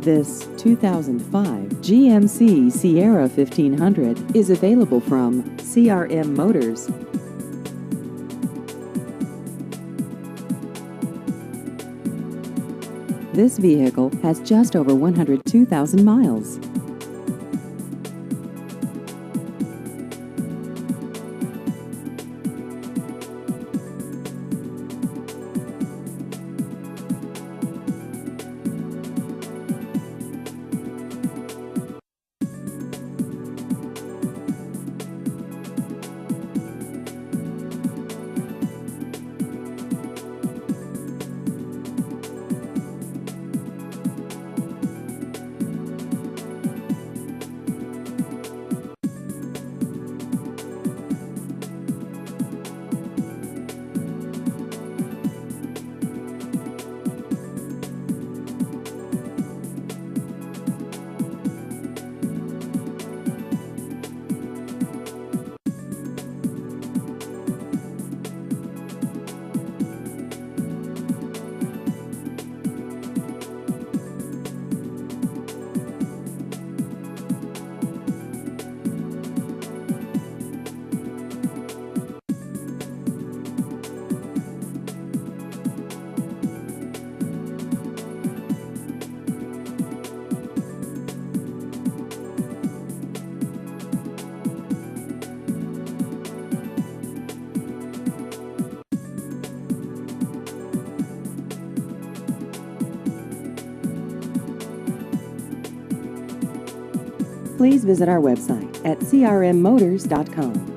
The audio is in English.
This 2005 GMC Sierra 1500 is available from CRM Motors. This vehicle has just over 102,000 miles. Please visit our website at crmmotors.com.